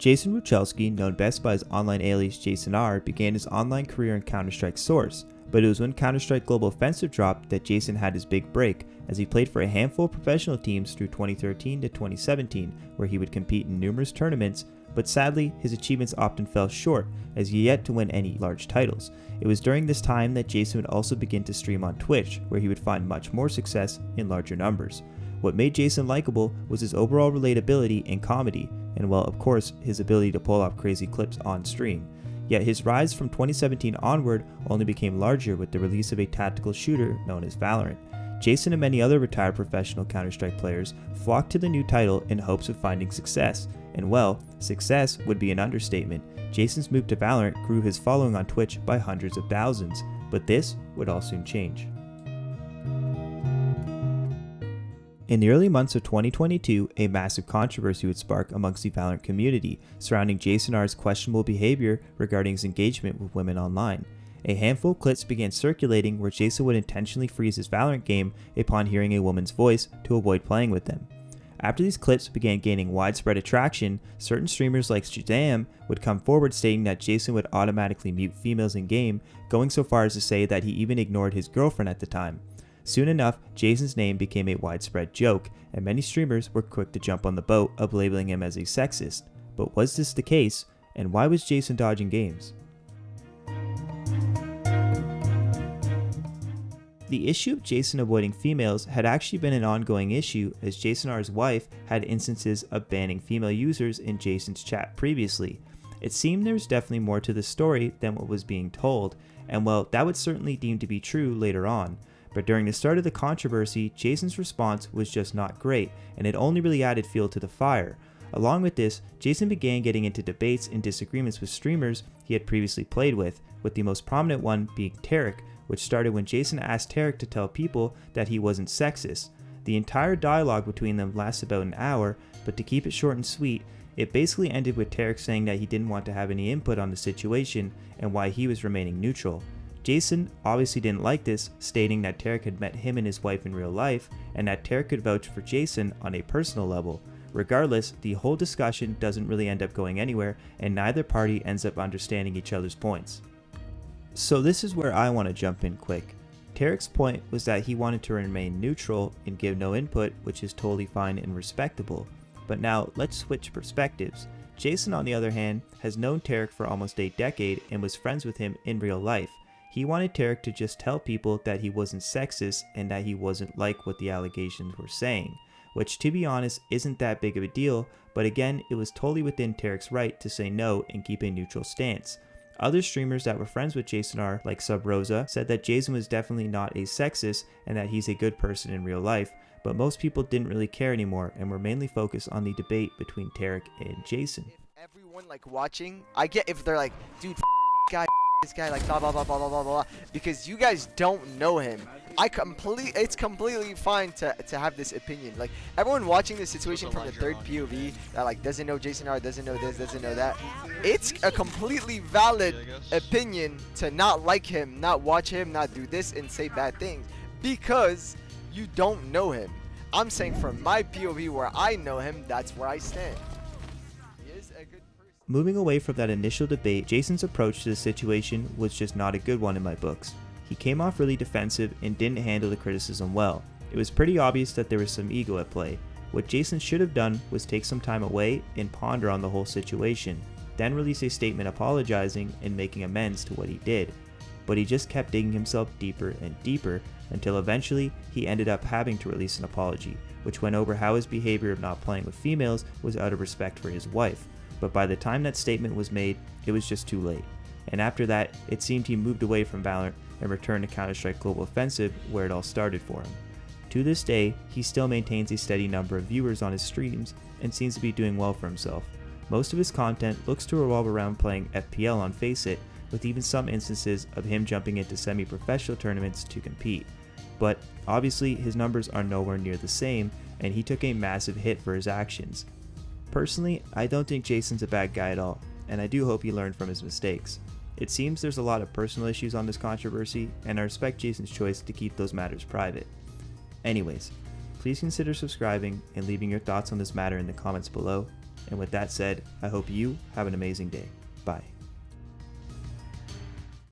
Jason Ruchelski, known best by his online alias Jason R, began his online career in Counter-Strike Source, but it was when Counter-Strike Global Offensive dropped that Jason had his big break, as he played for a handful of professional teams through 2013 to 2017, where he would compete in numerous tournaments, but sadly, his achievements often fell short, as he yet to win any large titles. It was during this time that Jason would also begin to stream on Twitch, where he would find much more success in larger numbers. What made Jason likable was his overall relatability and comedy, and well, of course, his ability to pull off crazy clips on stream. Yet his rise from 2017 onward only became larger with the release of a tactical shooter known as Valorant. Jason and many other retired professional Counter-Strike players flocked to the new title in hopes of finding success, and well, success would be an understatement. Jason's move to Valorant grew his following on Twitch by hundreds of thousands, but this would all soon change. In the early months of 2022, a massive controversy would spark amongst the Valorant community surrounding Jason R's questionable behavior regarding his engagement with women online. A handful of clips began circulating where Jason would intentionally freeze his Valorant game upon hearing a woman's voice to avoid playing with them. After these clips began gaining widespread attraction, certain streamers like Shazam would come forward stating that Jason would automatically mute females in-game, going so far as to say that he even ignored his girlfriend at the time. Soon enough, Jason's name became a widespread joke, and many streamers were quick to jump on the boat of labeling him as a sexist. But was this the case, and why was Jason dodging games? The issue of Jason avoiding females had actually been an ongoing issue, as Jason R's wife had instances of banning female users in Jason's chat previously. It seemed there was definitely more to the story than what was being told, and well, that would certainly deem to be true later on. But during the start of the controversy, Jason's response was just not great, and it only really added fuel to the fire. Along with this, Jason began getting into debates and disagreements with streamers he had previously played with the most prominent one being Tarek, which started when Jason asked Tarek to tell people that he wasn't sexist. The entire dialogue between them lasted about an hour, but to keep it short and sweet, it basically ended with Tarek saying that he didn't want to have any input on the situation and why he was remaining neutral. Jason obviously didn't like this, stating that Tarek had met him and his wife in real life, and that Tarek could vouch for Jason on a personal level. Regardless, the whole discussion doesn't really end up going anywhere, and neither party ends up understanding each other's points. So this is where I want to jump in quick. Tarek's point was that he wanted to remain neutral and give no input, which is totally fine and respectable. But now, let's switch perspectives. Jason, on the other hand, has known Tarek for almost a decade and was friends with him in real life. He wanted Tarek to just tell people that he wasn't sexist and that he wasn't like what the allegations were saying, which to be honest isn't that big of a deal, but again, it was totally within Tarek's right to say no and keep a neutral stance. Other streamers that were friends with Jason R, like Sub Rosa, said that Jason was definitely not a sexist and that he's a good person in real life, but most people didn't really care anymore and were mainly focused on the debate between Tarek and Jason. If everyone like watching, I get if they're like, dude, guy, this guy, like blah blah blah blah blah blah blah, because you guys don't know him. It's completely fine to have this opinion. Like everyone watching this situation from the third POV that like doesn't know Jason R, doesn't know this, doesn't know that. It's a completely valid opinion to not like him, not watch him, not do this and say bad things because you don't know him. I'm saying from my POV where I know him, that's where I stand. He is a good person. Moving away from that initial debate, Jason's approach to the situation was just not a good one in my books. He came off really defensive and didn't handle the criticism well. It was pretty obvious that there was some ego at play. What Jason should have done was take some time away and ponder on the whole situation, then release a statement apologizing and making amends to what he did. But he just kept digging himself deeper and deeper until eventually he ended up having to release an apology, which went over how his behavior of not playing with females was out of respect for his wife. But by the time that statement was made, it was just too late. And after that, it seemed he moved away from Valorant and returned to Counter-Strike Global Offensive, where it all started for him. To this day, he still maintains a steady number of viewers on his streams and seems to be doing well for himself. Most of his content looks to revolve around playing FPL on Faceit, with even some instances of him jumping into semi-professional tournaments to compete. But obviously his numbers are nowhere near the same, and he took a massive hit for his actions. Personally, I don't think Jason's a bad guy at all, and I do hope he learned from his mistakes. It seems there's a lot of personal issues on this controversy, and I respect Jason's choice to keep those matters private. Anyways, please consider subscribing and leaving your thoughts on this matter in the comments below. And with that said, I hope you have an amazing day. Bye.